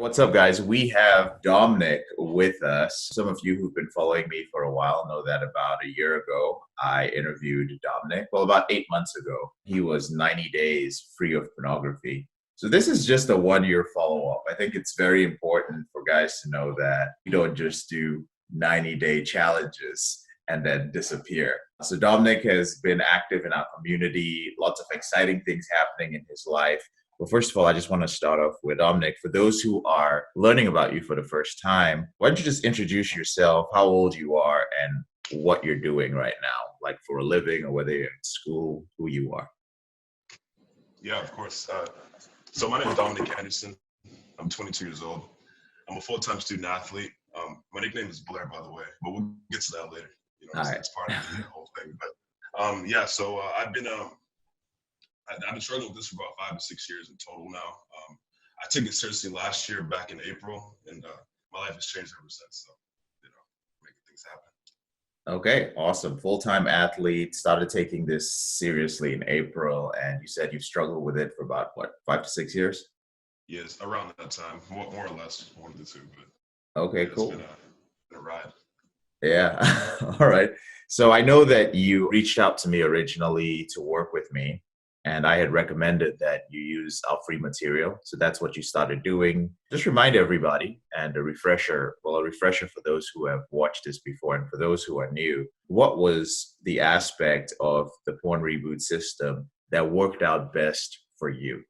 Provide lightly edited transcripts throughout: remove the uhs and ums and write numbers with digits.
What's up, guys? We have Dominic with us. Some of you who've been following me for a while know that about a year ago, I interviewed Dominic. Well, about 8 months ago, he was 90 days free of pornography. So this is just a 1 year follow-up. I think it's very important for guys to know that you don't just do 90-day challenges and then disappear. So Dominic has been active in our community, lots of exciting things happening in his life. Well, first of all, I just want to start off with Dominic. For those who are learning about you for the first time, why don't you just introduce yourself, how old you are, and what you're doing right now, like for a living or whether you're in school, who you are. Yeah, of course. So my name is Dominic Anderson. I'm 22 years old. I'm a full-time student athlete. My nickname is Blair, by the way, but we'll get to that later. All right. It's part of the whole thing. But yeah, so I've been struggling with this for about 5 to 6 years in total now. I took it seriously last year, back in April, and my life has changed ever since. So, making things happen. Okay, awesome. Full-time athlete, started taking this seriously in April, and you said you've struggled with it for about, what, 5 to 6 years? Yes, around that time, more or less, one of the two. But Okay, yeah, cool. It's been a ride. Yeah. All right. So I know that you reached out to me originally to work with me, and I had recommended that you use our free material. So that's what you started doing. Just remind everybody, and a refresher for those who have watched this before and for those who are new, what was the aspect of the PornReboot system that worked out best for you?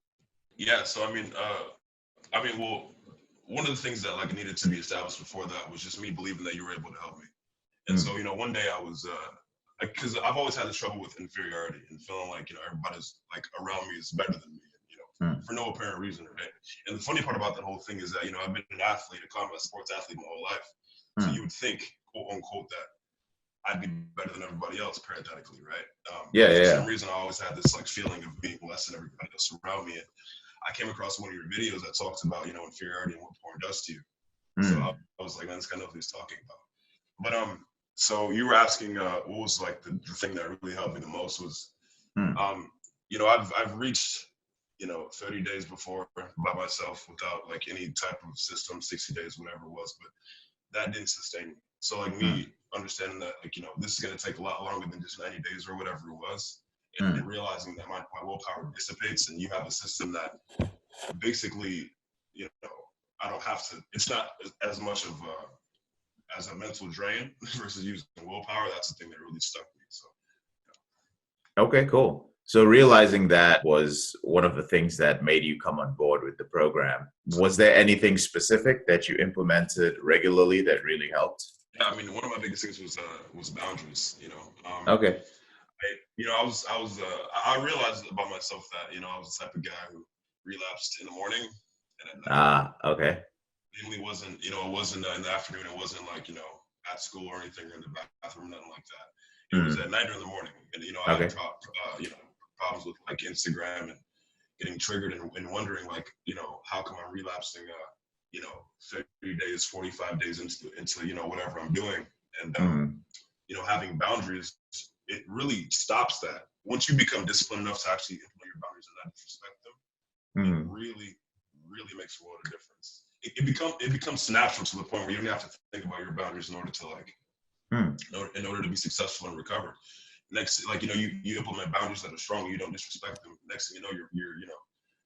Yeah, so well, one of the things that needed to be established before that was just me believing that you were able to help me. And so, one day I was, because I've always had this trouble with inferiority and feeling like, everybody's like around me is better than me, for no apparent reason, right? And the funny part about that whole thing is that, I've been an athlete, a combat sports athlete my whole life. So you would think, quote unquote, that I'd be better than everybody else, parenthetically, right? For some reason, I always had this feeling of being less than everybody else around me. And I came across one of your videos that talks about, inferiority and what porn does to you. So I was like, man, this guy knows what he's talking about. But so you were asking what was the thing that really helped me the most was, I've reached 30 days before by myself without any type of system, 60 days, whatever it was, but that didn't sustain me. So me understanding that this is going to take a lot longer than just 90 days or whatever it was, and realizing that my willpower dissipates and you have a system that basically, I don't have to, it's not as much of as a mental drain versus using willpower. That's the thing that really stuck me. So. Okay, cool. So realizing that was one of the things that made you come on board with the program. Was there anything specific that you implemented regularly that really helped? Yeah, one of my biggest things was boundaries. Okay. I realized about myself that I was the type of guy who relapsed in the morning and at night. Okay. It wasn't, it wasn't in the afternoon. It wasn't at school or anything or in the bathroom, nothing like that. It was at night or in the morning. And, I had problems with Instagram and getting triggered and wondering how come I'm relapsing, 30 days, 45 days into whatever I'm doing. And, having boundaries, it really stops that. Once you become disciplined enough to actually implement your boundaries and not disrespect them, it really, really makes a world of difference. It becomes natural to the point where you don't have to think about your boundaries in order to in order to be successful and recover. Next, you implement boundaries that are strong, you don't disrespect them. Next thing you know, you're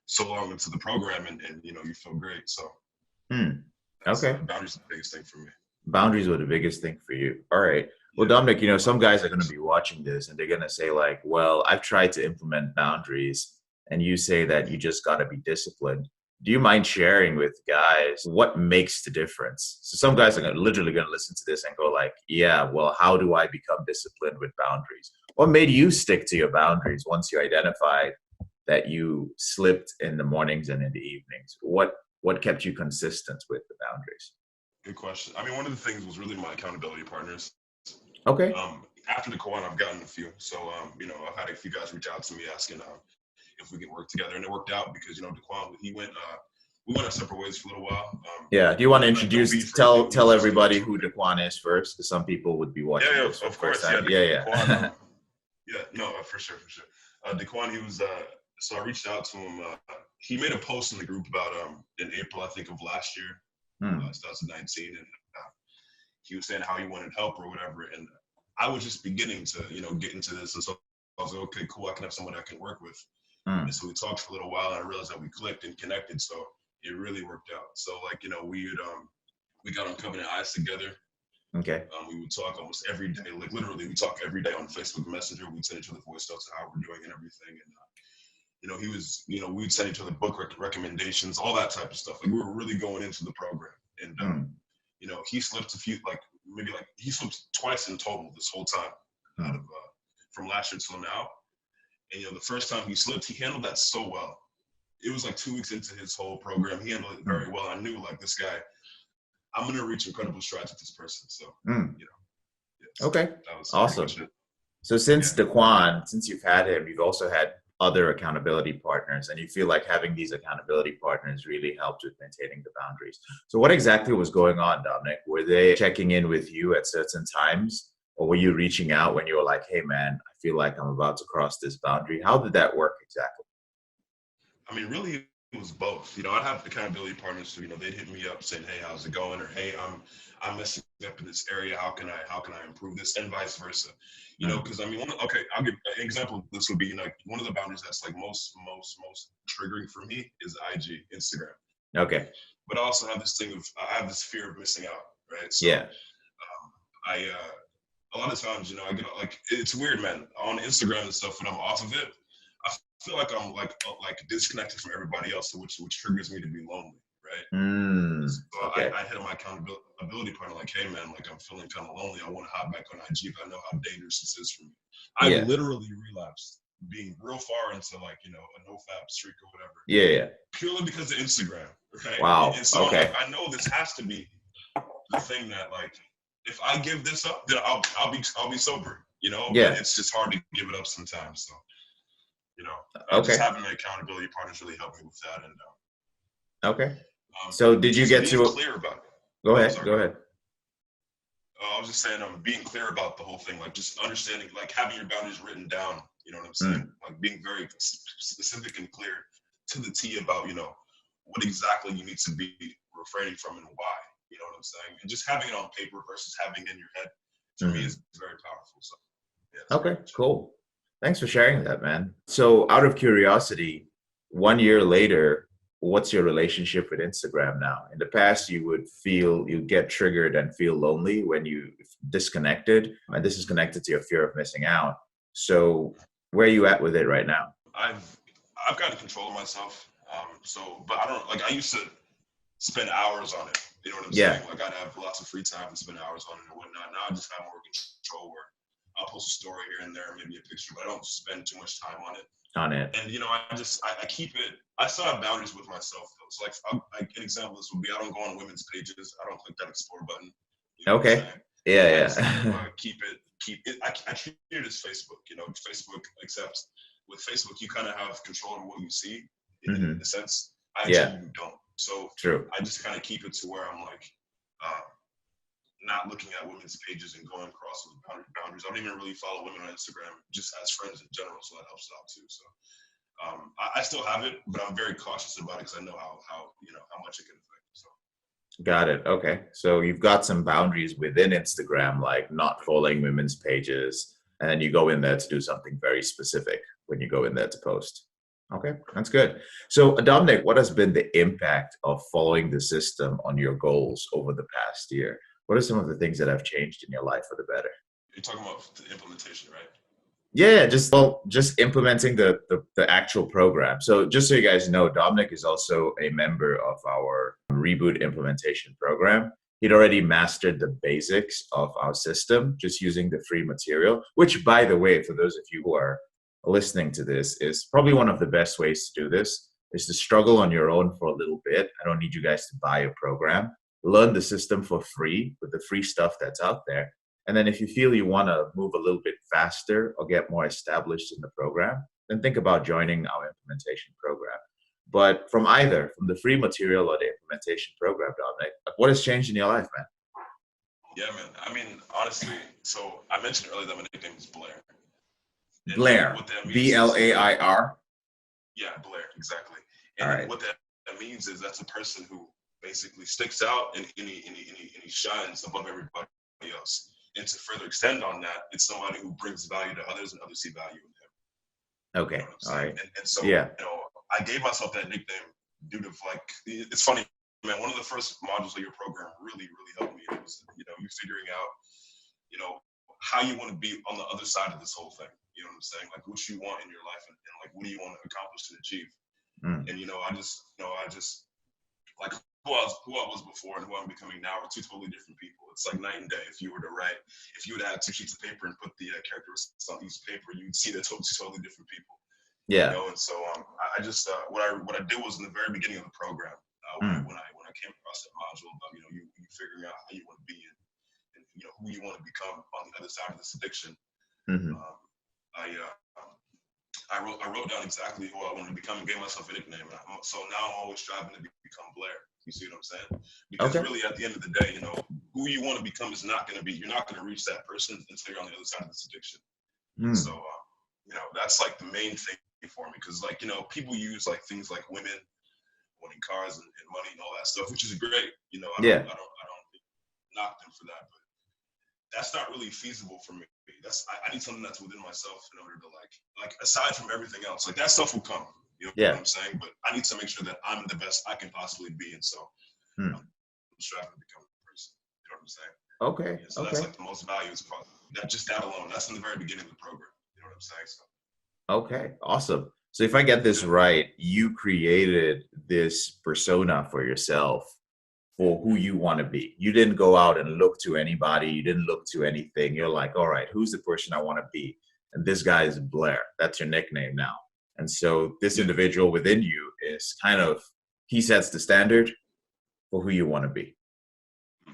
so long into the program and you feel great. So okay, boundaries are the biggest thing for me. Boundaries were the biggest thing for you. All right. Well, Dominic, some guys are going to be watching this and they're going to say well, I've tried to implement boundaries, and you say that you just got to be disciplined. Do you mind sharing with guys what makes the difference? So some guys are literally going to listen to this and go yeah, well, how do I become disciplined with boundaries? What made you stick to your boundaries once you identified that you slipped in the mornings and in the evenings? What kept you consistent with the boundaries? Good question. One of the things was really my accountability partners. Okay. After the Quran, I've gotten a few. So, I've had a few guys reach out to me asking if we can work together, and it worked out because Daquan, we went our separate ways for a little while. Do you want to introduce, tell everybody who Daquan is first, because some people would be watching this for the first time. Daquan, for sure. Daquan, he was. So I reached out to him. he made a post in the group about in April, I think, of last year, 2019, and he was saying how he wanted help or whatever. And I was just beginning to, get into this. And so I was like, okay, cool. I can have someone I can work with. And so we talked for a little while, and I realized that we clicked and connected. So it really worked out. So like, we got on Covenant Eyes together. Okay. We would talk almost every day. Like literally, we talk every day on Facebook Messenger. We'd send each other voice notes of how we're doing and everything. And he was, we'd send each other book recommendations, all that type of stuff. Like we were really going into the program. And he slipped he slipped twice in total this whole time out of from last year till now. And the first time he slipped, he handled that so well. It was like 2 weeks into his whole program. He handled it very well. I knew like this guy, I'm gonna reach incredible strides with this person. So okay, that was awesome. So since Daquan, since you've had him, you've also had other accountability partners, and you feel like having these accountability partners really helped with maintaining the boundaries. So what exactly was going on, Dominic? Were they checking in with you at certain times, or were you reaching out when you were like, hey man, I feel like I'm about to cross this boundary? How did that work exactly? I mean, really, it was both. I'd have accountability partners who, they'd hit me up saying, hey, how's it going? Or hey, I'm messing up in this area. How can I improve this? And vice versa. Because I mean, I'll give an example. This would be one of the boundaries that's like most triggering for me is IG, Instagram. Okay. But I also have this thing of I have this fear of missing out, right? So, I a lot of times, I get like it's weird, man. On Instagram and stuff, when I'm off of it, I feel like I'm like disconnected from everybody else, which triggers me to be lonely, right? So okay. I hit my accountability partner like, hey man, like I'm feeling kind of lonely. I want to hop back on IG, but I know how dangerous this is for me. I literally relapsed, being real far into like a no-fap streak or whatever. Yeah. Purely because of Instagram, right? Wow. And so okay. I'm like, I know this has to be the thing that like, if I give this up, then I'll be sober, But it's just hard to give it up sometimes. So. Just having the accountability partners really helped me with that. And okay. So did you get to clear about it? Go ahead. Go ahead. I was just saying, being clear about the whole thing, like just understanding, like having your boundaries written down. You know what I'm saying? Like being very specific and clear to the T about what exactly you need to be refraining from and why. You know what I'm saying? And just having it on paper versus having it in your head for me is very powerful. So okay, cool. Thanks for sharing that, man. So out of curiosity, 1 year later, what's your relationship with Instagram now? In the past, you get triggered and feel lonely when you disconnected, and this is connected to your fear of missing out. So where are you at with it right now? I've got to control myself. But I don't I used to spend hours on it. You know what I'm saying? Like I'd have lots of free time and spend hours on it and whatnot. Now I just have more control where I'll post a story here and there, maybe a picture, but I don't spend too much time on it. And I keep it. I still have boundaries with myself though. So like an example of this would be I don't go on women's pages. I don't click that explore button. Okay. Keep it. I treat it as Facebook. Facebook. Except with Facebook, you kind of have control over what you see. In a sense, you don't. So true. I just kind of keep it to where I'm like. Not looking at women's pages and going across those boundaries. I don't even really follow women on Instagram, just as friends in general, so that helps out too. So I still have it, but I'm very cautious about it because I know how much it can affect. So. Got it. Okay. So you've got some boundaries within Instagram, like not following women's pages, and then you go in there to do something very specific when you go in there to post. Okay, that's good. So Dominic, what has been the impact of following the system on your goals over the past year? What are some of the things that have changed in your life for the better? You're talking about the implementation, right? Yeah, just implementing the actual program. So just so you guys know, Dominic is also a member of our Reboot implementation program. He'd already mastered the basics of our system just using the free material, which, by the way, for those of you who are listening to this, is probably one of the best ways to do this, is to struggle on your own for a little bit. I don't need you guys to buy a program. Learn the system for free with the free stuff that's out there. And then if you feel you want to move a little bit faster or get more established in the program, then think about joining our implementation program. But from the free material or the implementation program, Dominic, what has changed in your life, man? Yeah, man. I mean, honestly, so I mentioned earlier that my nickname is Blair. Blair. B-L-A-I-R? Yeah, Blair, exactly. All And right. what that means is that's a person who basically sticks out and he shines above everybody else. And to further extend on that, it's somebody who brings value to others and others see value in him. You Okay. know what I'm All saying? right. And so, Yeah. I gave myself that nickname due to like, it's funny, man, one of the first modules of your program really, really helped me. It was, you figuring out, how you want to be on the other side of this whole thing. You know what I'm saying? Like what you want in your life and like, what do you want to accomplish and achieve? Mm. And, I just like who I was before and who I'm becoming now are two totally different people. It's like night and day. If you would have had 2 sheets of paper and put the characteristics on each paper, you'd see they're totally different people. Yeah. And so I just what I did was in the very beginning of the program when I came across that module about you figuring out how you want to be and who you want to become on the other side of this addiction. Mm-hmm. I wrote down exactly who I wanted to become and gave myself a nickname. So now I'm always striving to become Blair. You see what I'm saying? Because really, at the end of the day, who you want to become is not going to be. You're not going to reach that person until you're on the other side of this addiction. Mm. So, that's like the main thing for me. Because like people use like things like women wanting cars and money and all that stuff, which is great. I don't knock them for that, but that's not really feasible for me. I need something that's within myself in order to like aside from everything else, like that stuff will come. You know what I'm saying? But I need to make sure that I'm the best I can possibly be, and so I'm striving to become a person. You know what I'm saying? Okay. And so that's like the most valuable part. That alone, that's in the very beginning of the program. You know what I'm saying? So. Okay. Awesome. So if I get this right, you created this persona for yourself for who you want to be. You didn't go out and look to anybody. You didn't look to anything. You're like, all right, who's the person I want to be? And this guy is Blair. That's your nickname now. And so this individual within you is he sets the standard for who you want to be.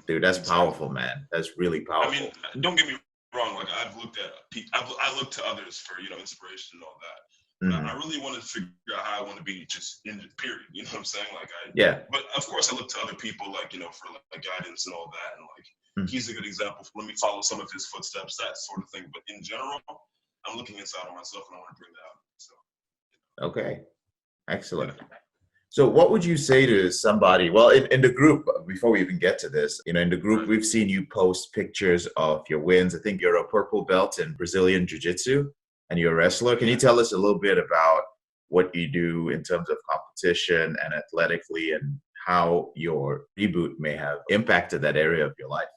Dude, that's powerful, man. That's really powerful. I mean, don't get me wrong. Like I've looked at people, I look to others for inspiration and all that. But I really want to figure out how I want to be just in the period. You know what I'm saying? But of course, I look to other people for like guidance and all that. And like he's a good example. Let me follow some of his footsteps, that sort of thing. But in general, I'm looking inside of myself and I want to bring that out. So. Okay, excellent. So what would you say to somebody, well, in the group, before we even get to this, in the group, we've seen you post pictures of your wins. I think you're a purple belt in Brazilian Jiu-Jitsu and you're a wrestler. Can you tell us a little bit about what you do in terms of competition and athletically and how your reboot may have impacted that area of your life?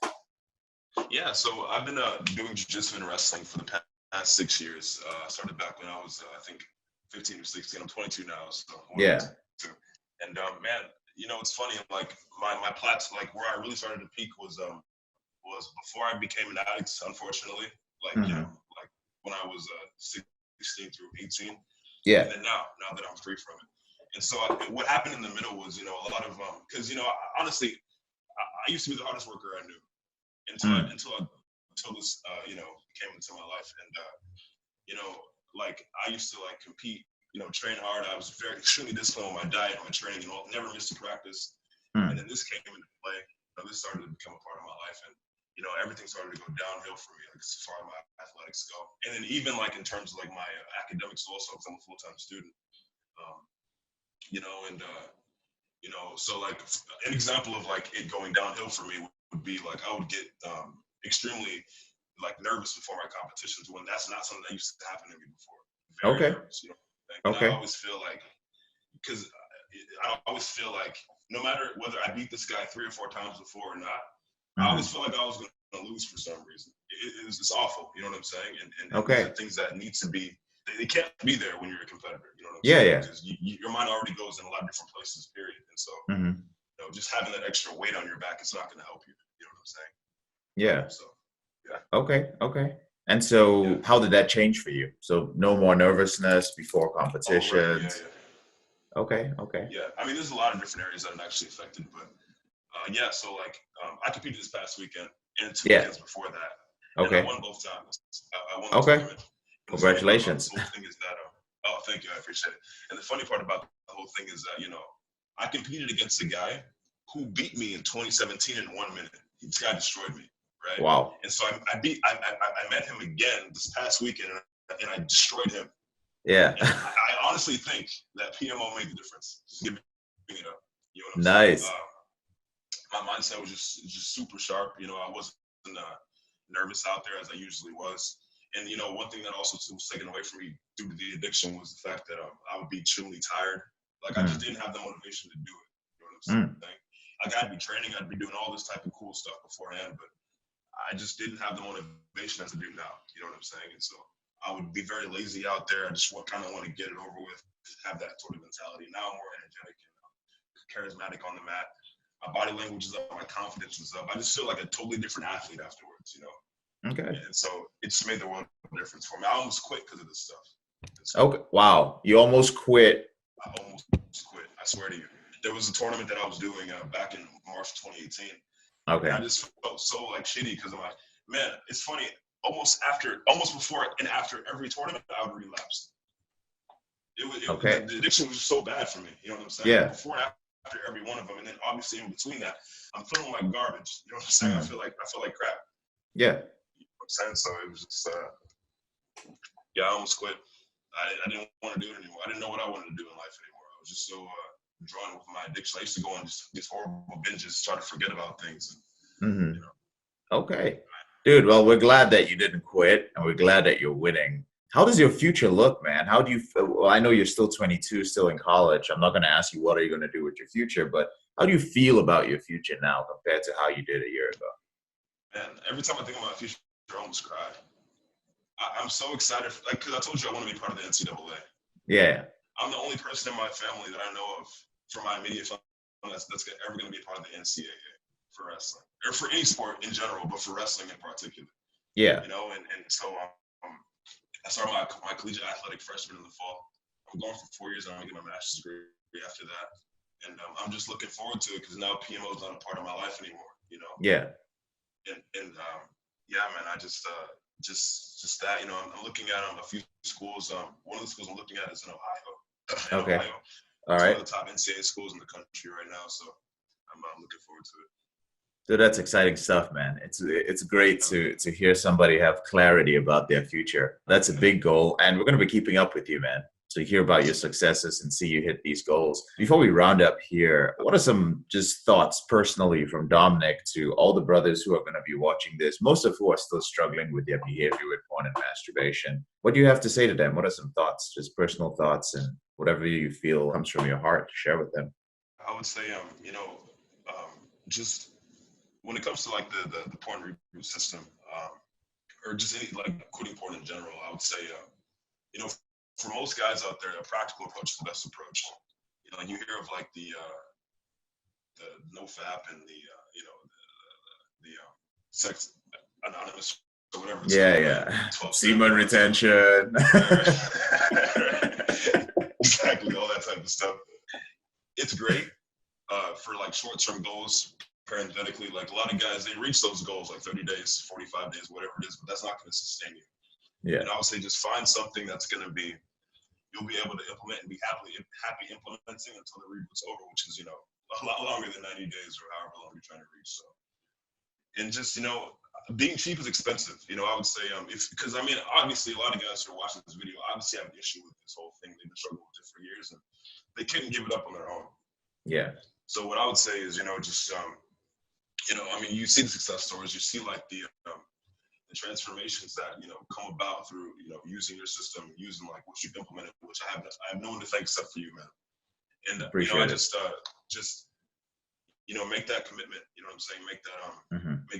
Yeah, so I've been doing Jiu-Jitsu and wrestling for the past 6 years. I started back when I was, I think, 15 or 16. I'm 22 now, so And man, it's funny. Like my plateau, like where I really started to peak was before I became an addict. Unfortunately, like like when I was 16 through 18. Yeah. And then now that I'm free from it. And so what happened in the middle was a lot of because honestly, I used to be the hardest worker I knew until this came into my life, and like I used to like compete. Train hard. I was extremely disciplined with my diet, my training, and all. Never missed a practice. And then this came into play. This started to become a part of my life, and everything started to go downhill for me, like as far as my athletics go. And then even like in terms of like my academics also, because I'm a full-time student. So like an example of like it going downhill for me would be like I would get extremely like nervous before my competitions when that's not something that used to happen to me before. Very nervous, I always feel like, because I always feel like no matter whether I beat this guy 3 or 4 times before or not, I always feel like I was going to lose for some reason. It's awful, you know what I'm saying? And these are things that need to be, they can't be there when you're a competitor, you know what I'm saying? Yeah. Because your mind already goes in a lot of different places, period. And so, just having that extra weight on your back, it's not going to help you, you know what I'm saying? Yeah. So, Okay. And so how did that change for you? So no more nervousness before competitions. Oh, right. Okay. Yeah, I mean, there's a lot of different areas that it actually affected, but so like I competed this past weekend and 2 weekends before that. Okay. And I won both times. I won the tournament. Congratulations. The whole thing is that, oh, thank you, I appreciate it. And the funny part about the whole thing is that, I competed against a guy who beat me in 2017 in 1 minute. This guy destroyed me, right? Wow. And so I met him again this past weekend and I destroyed him. Yeah. And I honestly think that PMO made the difference. Just giving it up. You know what I'm saying? Nice. My mindset was just super sharp. You know, I wasn't nervous out there as I usually was. And you know, one thing that also was taken away from me due to the addiction was the fact that I would be extremely tired. Like I just didn't have the motivation to do it. You know what I'm saying? Like I'd be training, I'd be doing all this type of cool stuff beforehand, but I just didn't have the motivation as I do now. You know what I'm saying? And so I would be very lazy out there. I just kind of want to get it over with, have that sort of mentality. Now I'm more energetic and charismatic on the mat. My body language is up, my confidence is up. I just feel like a totally different athlete afterwards, you know? Okay. And so it's made the world of difference for me. I almost quit because of this stuff. So Okay. Wow. You almost quit. I almost quit. I swear to you. There was a tournament that I was doing back in March 2018. Okay. And I just felt so like shitty because I'm like, man, it's funny. Almost before and after every tournament, I would relapse. Okay. The addiction was just so bad for me. You know what I'm saying? Yeah. Before and after every one of them, and then obviously in between that, I'm feeling like garbage. You know what I'm saying? I feel like crap. Yeah. You know what I'm saying? So it was just, yeah, I almost quit. I didn't want to do it anymore. I didn't know what I wanted to do in life anymore. I was just so drawn with my addiction. I used to go on just these horrible binges, try to forget about things. You know. Okay. Dude, well, we're glad that you didn't quit and we're glad that you're winning. How does your future look, man? How do you feel? Well, I know you're still 22, still in college. I'm not going to ask you what are you going to do with your future, but how do you feel about your future now compared to how you did a year ago? Man, every time I think about my future, I almost cry. I'm so excited, because I told you I want to be part of the NCAA. Yeah. I'm the only person in my family that I know of from my immediate family that's ever going to be a part of the NCAA for wrestling, or for any sport in general, but for wrestling in particular. Yeah. You know, and so I started my collegiate athletic freshman in the fall. I'm going for 4 years, and I'm going to get my master's degree after that. And I'm just looking forward to it because now PMO is not a part of my life anymore, you know? Yeah. And yeah, man, I just that, you know, I'm looking at a few schools. One of the schools I'm looking at is in Ohio. Okay. Ohio. All It's right. one of the top NCAA schools in the country right now, so I'm looking forward to it. So that's exciting stuff, man. It's great to hear somebody have clarity about their future. That's a big goal, and we're going to be keeping up with you, man, to hear about your successes and see you hit these goals. Before we round up here, what are some just thoughts personally from Dominic to all the brothers who are going to be watching this, most of who are still struggling with their behavior with porn and masturbation? What do you have to say to them? What are some thoughts, just personal thoughts, and whatever you feel comes from your heart to share with them? I would say, you know, just when it comes to like the PornReboot system, or just any like quitting porn in general, I would say, you know, for most guys out there, a practical approach is the best approach. You know, like you hear of like the NoFap and the you know the sex anonymous or whatever it's Yeah, called. yeah. 12 Semen retention. Exactly, all that type of stuff. It's great for like short-term goals. Parenthetically, like a lot of guys, they reach those goals like 30 days, 45 days, whatever it is, but that's not going to sustain you. Yeah. And I would say just find something that's going to be, you'll be able to implement and be happy implementing until the reboot's over, which is, you know, a lot longer than 90 days or however long you're trying to reach. So, and just, you know, being cheap is expensive. You know, I would say, because I mean, obviously a lot of guys who are watching this video obviously have an issue with this whole thing. They've been struggling with it for years and they couldn't give it up on their own. Yeah. So what I would say is, you know, just, you know, I mean, you see the success stories, you see like the transformations that, you know, come about through, you know, using your system, using like what you've implemented, which I have no one to thank except for you, man. And you know, I just you know, make that commitment. You know what I'm saying? Make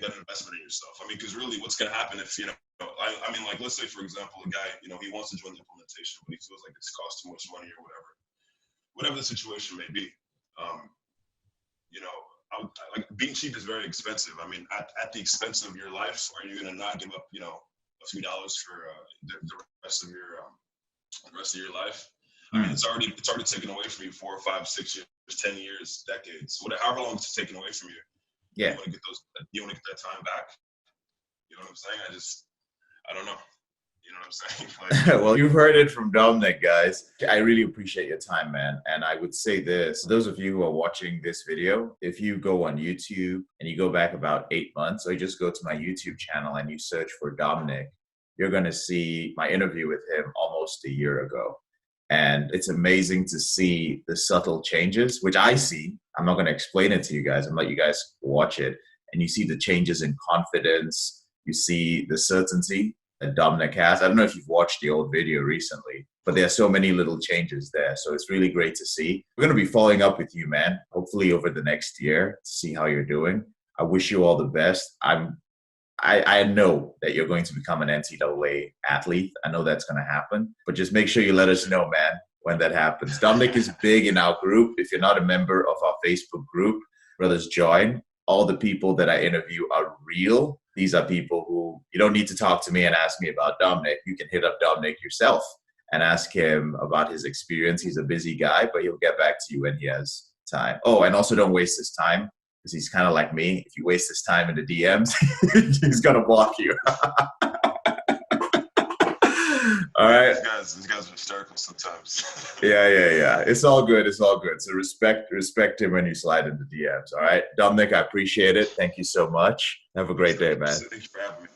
that investment in yourself. I mean, because really, what's gonna happen if you know? I mean, like let's say for example, a guy, you know, he wants to join the implementation, but he feels like it's cost too much money or whatever the situation may be. You know, like being cheap is very expensive. I mean, at the expense of your life, are you gonna not give up, you know, a few dollars for the rest of your life? I mean, it's already taken away from you 4 or 5, 6 years, 10 years, decades, whatever, however long it's taken away from you. Yeah. You want to get that time back. You know what I'm saying? I don't know. You know what I'm saying? Like, well, you've heard it from Dominic, guys. I really appreciate your time, man. And I would say this, those of you who are watching this video, if you go on YouTube and you go back about 8 months, or you just go to my YouTube channel and you search for Dominic, you're going to see my interview with him almost a year ago. And it's amazing to see the subtle changes, which I see. I'm not going to explain it to you guys. I'm going to let you guys watch it. And you see the changes in confidence. You see the certainty that Dominic has. I don't know if you've watched the old video recently, but there are so many little changes there. So it's really great to see. We're going to be following up with you, man, hopefully over the next year to see how you're doing. I wish you all the best. I know that you're going to become an NCAA athlete. I know that's going to happen, but just make sure you let us know, man, when that happens. Dominic is big in our group. If you're not a member of our Facebook group, brothers, join. All the people that I interview are real. These are people who you don't need to talk to me and ask me about Dominic. You can hit up Dominic yourself and ask him about his experience. He's a busy guy, but he'll get back to you when he has time. Oh, and also don't waste his time, because he's kind of like me. If you waste his time in the DMs, he's gonna block you. All right. These guys are hysterical sometimes. Yeah. It's all good. It's all good. So respect him when you slide into DMs. All right, Dominic, I appreciate it. Thank you so much. Have a great day, man. Thank you for having me.